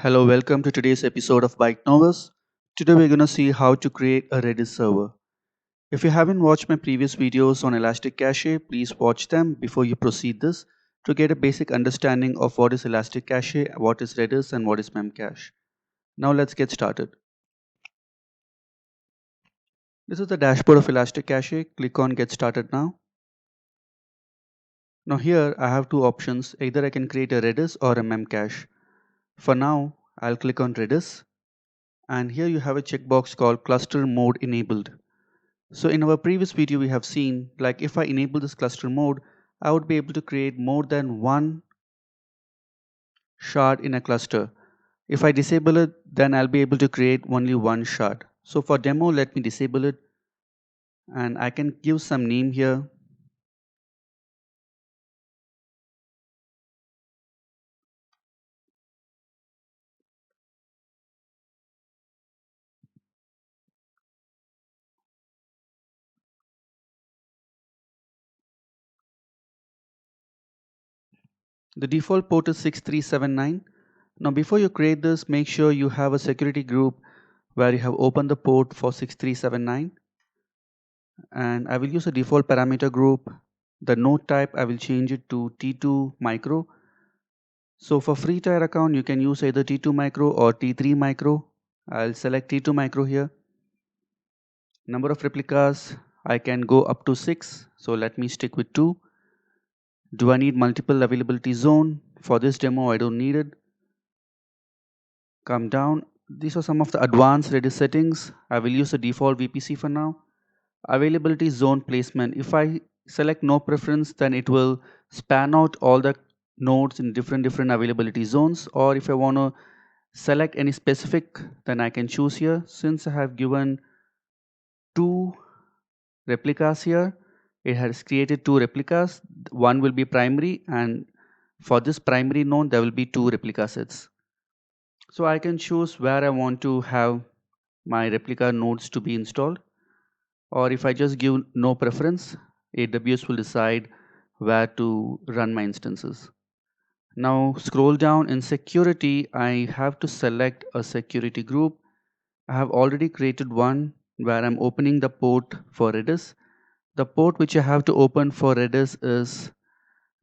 Hello, welcome to today's episode of Bike Novels. Today we're going to see how to create a Redis server. If you haven't watched my previous videos on Elastic Cache, please watch them before you proceed this to get a basic understanding of what is Elastic Cache, what is Redis and what is Memcache. Now let's get started. This is the dashboard of Elastic Cache. Click on Get Started Now. Now here I have two options, either I can create a Redis or a Memcache. For now, I'll click on Redis and here you have a checkbox called Cluster Mode Enabled. So in our previous video we have seen like if I enable this cluster mode, I would be able to create more than one shard in a cluster. If I disable it, then I'll be able to create only one shard. So for demo, let me disable it and I can give some name here. The default port is 6379. Now before you create this, make sure you have a security group where you have opened the port for 6379. And I will use a default parameter group. The node type, I will change it to T2 micro. So for free tier account, you can use either T2 micro or T3 micro. I'll select T2 micro here. Number of replicas, I can go up to 6. So let me stick with 2. Do I need multiple availability zone? For this demo, I don't need it. Come down. These are some of the advanced Redis settings. I will use the default VPC for now. Availability zone placement. If I select no preference, then it will span out all the nodes in different availability zones. Or if I want to select any specific, then I can choose here. Since I have given two replicas here, it has created two replicas. One will be primary, and for this primary node there will be two replica sets. So I can choose where I want to have my replica nodes to be installed, or if I just give no preference, AWS will decide where to run my instances. Now scroll down in security, I have to select a security group. I have already created one where I'm opening the port for Redis. The port which I have to open for Redis is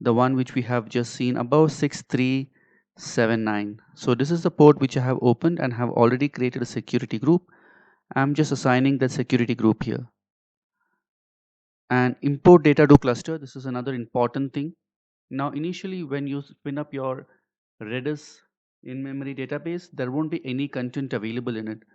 the one which we have just seen above, 6379. So this is the port which I have opened and have already created a security group. I'm just assigning that security group here. And import data to cluster. This is another important thing. Now initially when you spin up your Redis in-memory database, there won't be any content available in it.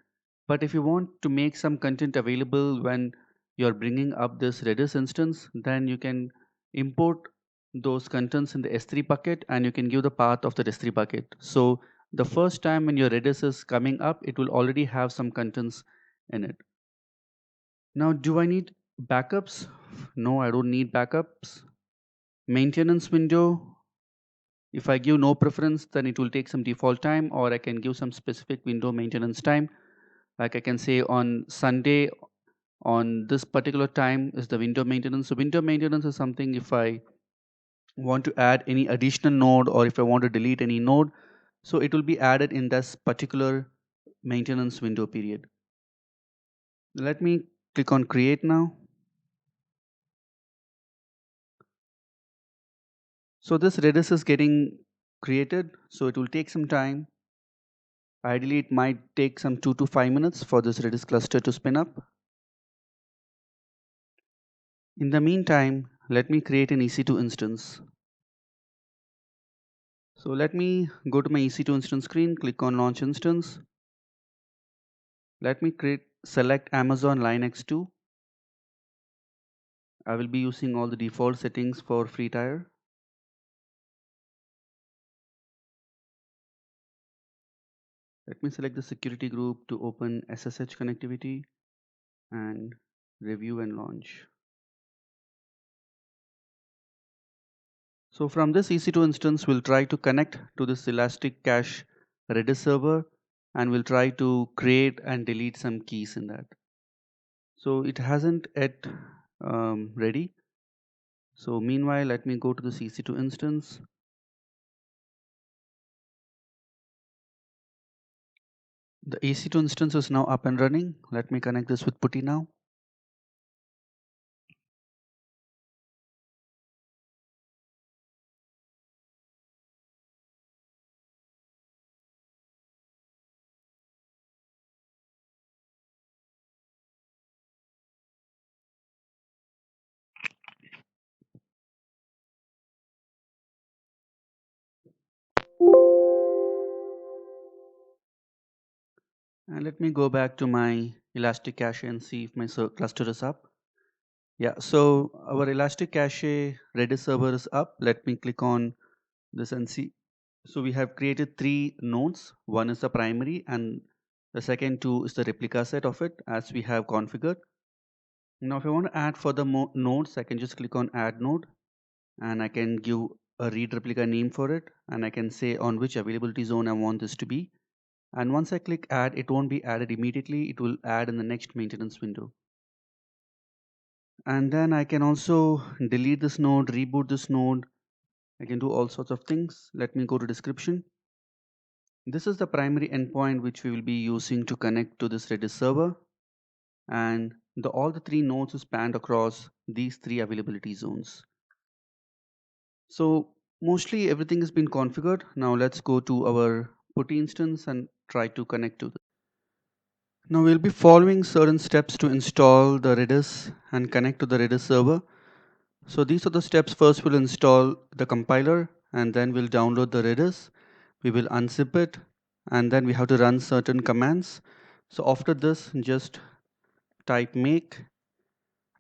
But if you want to make some content available when you're bringing up this Redis instance, then you can import those contents in the S3 bucket and you can give the path of the S3 bucket. So the first time when your Redis is coming up, it will already have some contents in it. Now, do I need backups? No, I don't need backups. Maintenance window, if I give no preference, then it will take some default time, or I can give some specific window maintenance time. Like I can say on Sunday, on this particular time is the window maintenance. So window maintenance is something if I want to add any additional node or if I want to delete any node, so it will be added in this particular maintenance window period. Let me click on create now. So this Redis is getting created, so it will take some time. Ideally, it might take some 2 to 5 minutes for this Redis cluster to spin up. In the meantime, let me create an EC2 instance. So let me go to my EC2 instance screen, click on launch instance. Let me select Amazon Linux 2. I will be using all the default settings for free tier. Let me select the security group to open SSH connectivity and review and launch. So from this EC2 instance, we'll try to connect to this Elastic Cache Redis server and we'll try to create and delete some keys in that. So it hasn't yet ready. So meanwhile, let me go to the EC2 instance. The EC2 instance is now up and running. Let me connect this with PuTTY now. And let me go back to my Elastic Cache and see if my cluster is up. Yeah, so our Elastic Cache Redis server is up. Let me click on this and see. So we have created three nodes. One is the primary and the second two is the replica set of it as we have configured. Now if I want to add further nodes, I can just click on add node and I can give a read replica name for it and I can say on which availability zone I want this to be. And once I click add, it won't be added immediately. It will add in the next maintenance window. And then I can also delete this node, reboot this node. I can do all sorts of things. Let me go to description. This is the primary endpoint which we will be using to connect to this Redis server. And all the three nodes are spanned across these three availability zones. So mostly everything has been configured. Now let's go to our PuTTY instance and try to connect to this. Now we'll be following certain steps to install the Redis and connect to the Redis server. So these are the steps. First we'll install the compiler and then we'll download the Redis. We will unzip it and then we have to run certain commands. So after this just type make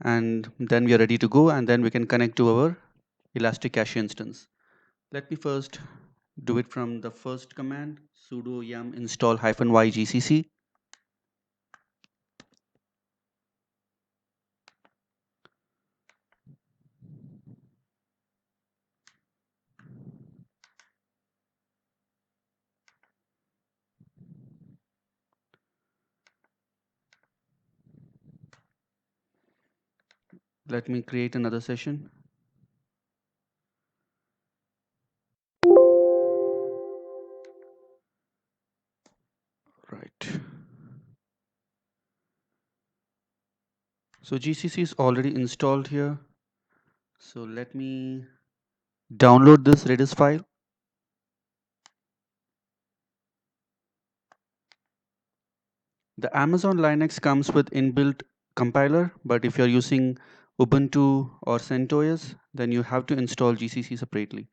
and then we are ready to go and then we can connect to our Elastic Cache instance. Let me first do it from the first command sudo yum install -y gcc. Let me create another session. Right. So GCC is already installed here. So let me download this Redis file. The Amazon Linux comes with inbuilt compiler, but if you're using Ubuntu or CentOS, then you have to install GCC separately.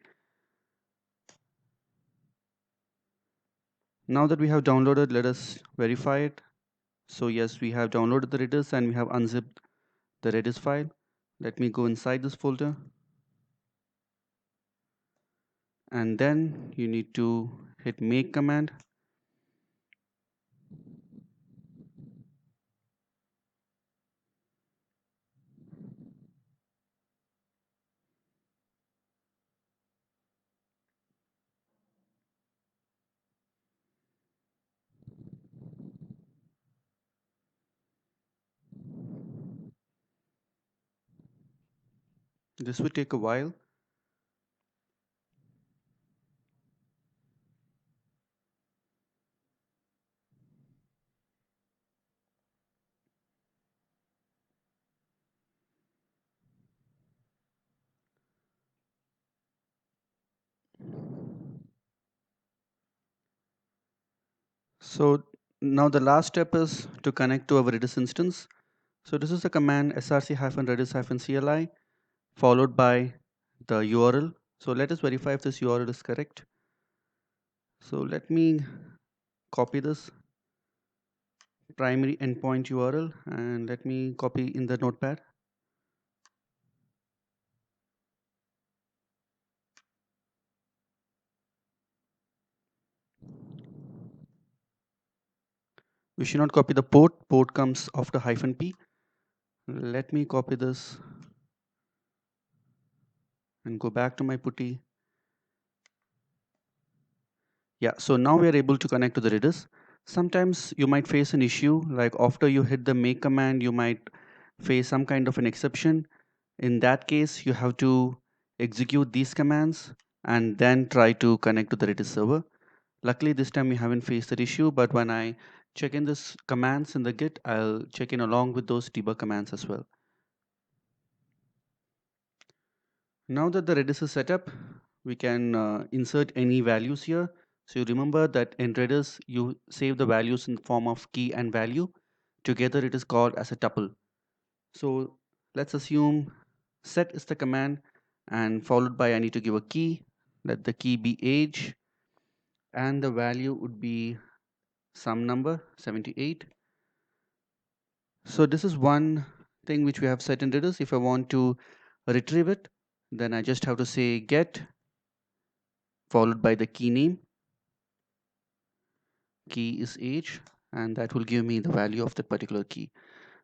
Now that we have downloaded, let us verify it. So yes, we have downloaded the Redis and we have unzipped the Redis file. Let me go inside this folder. And then you need to hit make command. This will take a while. So now the last step is to connect to our Redis instance. So this is the command src-redis-cli followed by the URL. So let us verify if this URL is correct. So let me copy this primary endpoint URL and let me copy in the notepad. We should not copy the port. Port comes after -p. Let me copy this and go back to my PuTTY. Yeah, so now we are able to connect to the Redis. Sometimes you might face an issue like after you hit the make command, you might face some kind of an exception. In that case, you have to execute these commands and then try to connect to the Redis server. Luckily, this time we haven't faced that issue, but when I check in this commands in the Git, I'll check in along with those debug commands as well. Now that the Redis is set up, we can insert any values here. So you remember that in Redis, you save the values in the form of key and value. Together, it is called as a tuple. So let's assume set is the command and followed by I need to give a key. Let the key be age and the value would be some number 78. So this is one thing which we have set in Redis. If I want to retrieve it, then I just have to say get followed by the key name. Key is age, and that will give me the value of that particular key.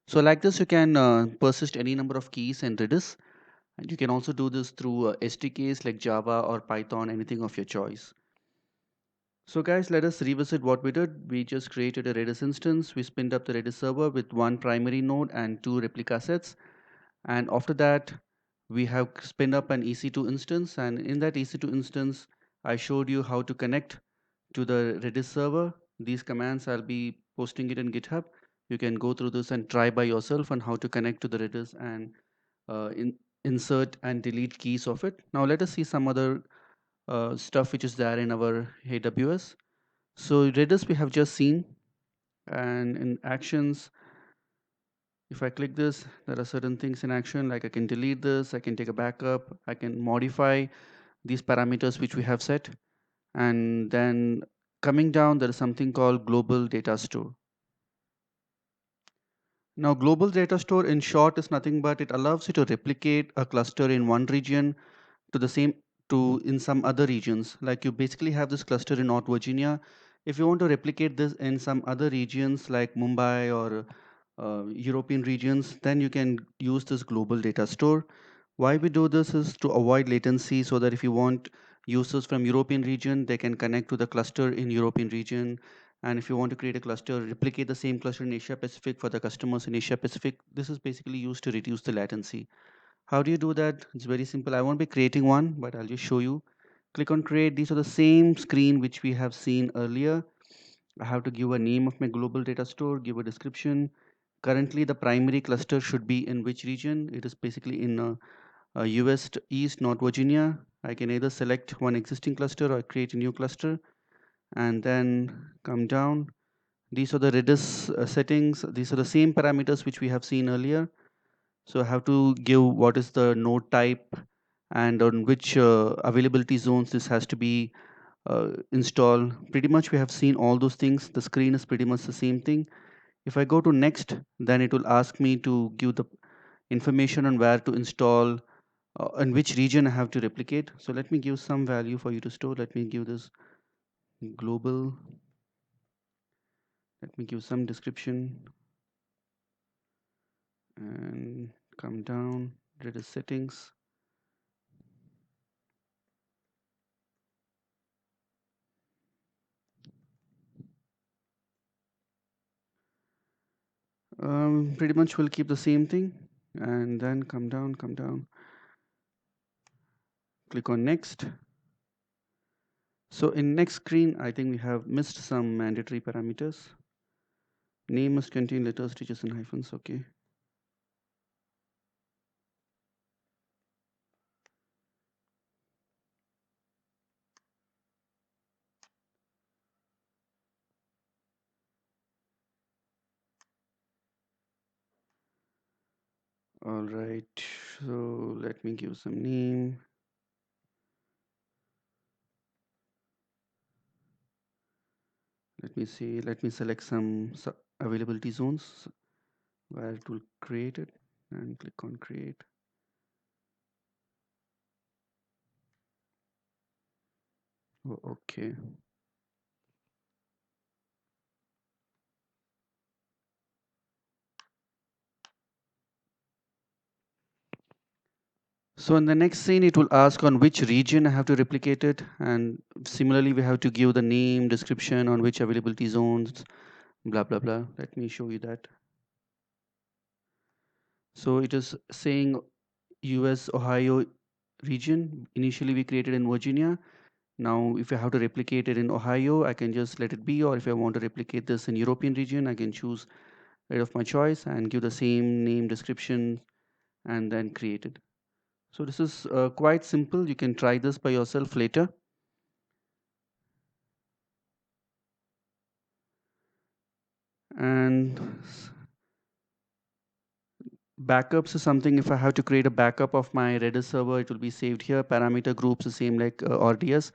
So like this, you can persist any number of keys in Redis, and you can also do this through SDKs like Java or Python, anything of your choice. So guys, let us revisit what we did. We just created a Redis instance. We spinned up the Redis server with one primary node and two replica sets. And after that, we have spinned up an EC2 instance. And in that EC2 instance, I showed you how to connect to the Redis server. These commands, I'll be posting it in GitHub. You can go through this and try by yourself on how to connect to the Redis and insert and delete keys of it. Now let us see some other stuff which is there in our AWS. So Redis we have just seen, and in actions, if I click this, there are certain things in action, like I can delete this, I can take a backup, I can modify these parameters which we have set. And then coming down, there is something called global data store. Now, global data store in short is nothing but it allows you to replicate a cluster in one region to the same to in some other regions. Like you basically have this cluster in North Virginia. If you want to replicate this in some other regions like Mumbai or European regions, then you can use this global data store. Why we do this is to avoid latency, so that if you want users from European region, they can connect to the cluster in European region. And if you want to create a cluster, replicate the same cluster in Asia Pacific for the customers in Asia Pacific, this is basically used to reduce the latency. How do you do that? It's very simple. I won't be creating one, but I'll just show you. Click on create. These are the same screen which we have seen earlier. I have to give a name of my global data store, give a description. Currently, the primary cluster should be in which region? It is basically in US East, North Virginia. I can either select one existing cluster or create a new cluster and then come down. These are the Redis settings. These are the same parameters which we have seen earlier. So I have to give what is the node type and on which availability zones this has to be installed. Pretty much we have seen all those things. The screen is pretty much the same thing. If I go to next, then it will ask me to give the information on where to install in which region I have to replicate. So let me give some value for you to store. Let me give this global. Let me give some description and come down. Redis settings. Pretty much we'll keep the same thing and then come down, click on next. So in next screen, I think we have missed some mandatory parameters. Name must contain letters, digits, and hyphens. Okay. All right. So let me give some name. Let me see. Let me select some availability zones where it will create it and click on create. Oh, okay. So in the next scene, it will ask on which region I have to replicate it. And similarly, we have to give the name, description on which availability zones, blah, blah, blah. Let me show you that. So it is saying US, Ohio region. Initially, we created in Virginia. Now, if I have to replicate it in Ohio, I can just let it be, or if I want to replicate this in European region, I can choose right of my choice and give the same name description and then create it. So this is quite simple. You can try this by yourself later. And backups is something, if I have to create a backup of my Redis server, it will be saved here. Parameter groups, the same like RDS.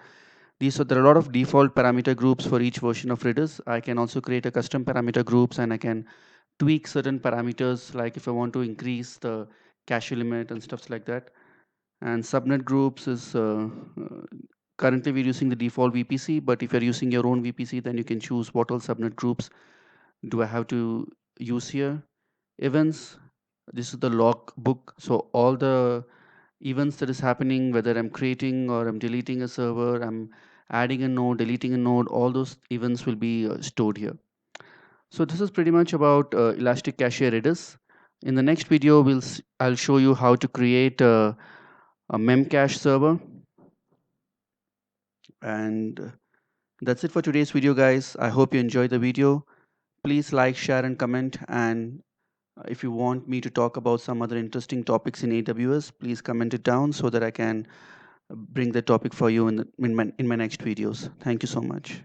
There are a lot of default parameter groups for each version of Redis. I can also create a custom parameter groups, and I can tweak certain parameters, like if I want to increase the cache limit and stuff like that. And subnet groups is currently we're using the default VPC, but if you're using your own VPC, then you can choose what all subnet groups do I have to use here. Events, this is the log book. So all the events that is happening, whether I'm creating or I'm deleting a server, I'm adding a node, deleting a node, all those events will be stored here. So this is pretty much about Elastic Cache Redis. In the next video, I'll show you how to create a Memcache server. And that's it for today's video, guys. I hope you enjoyed the video. Please like, share, and comment. And if you want me to talk about some other interesting topics in AWS, please comment it down so that I can bring the topic for you in my next videos. Thank you so much.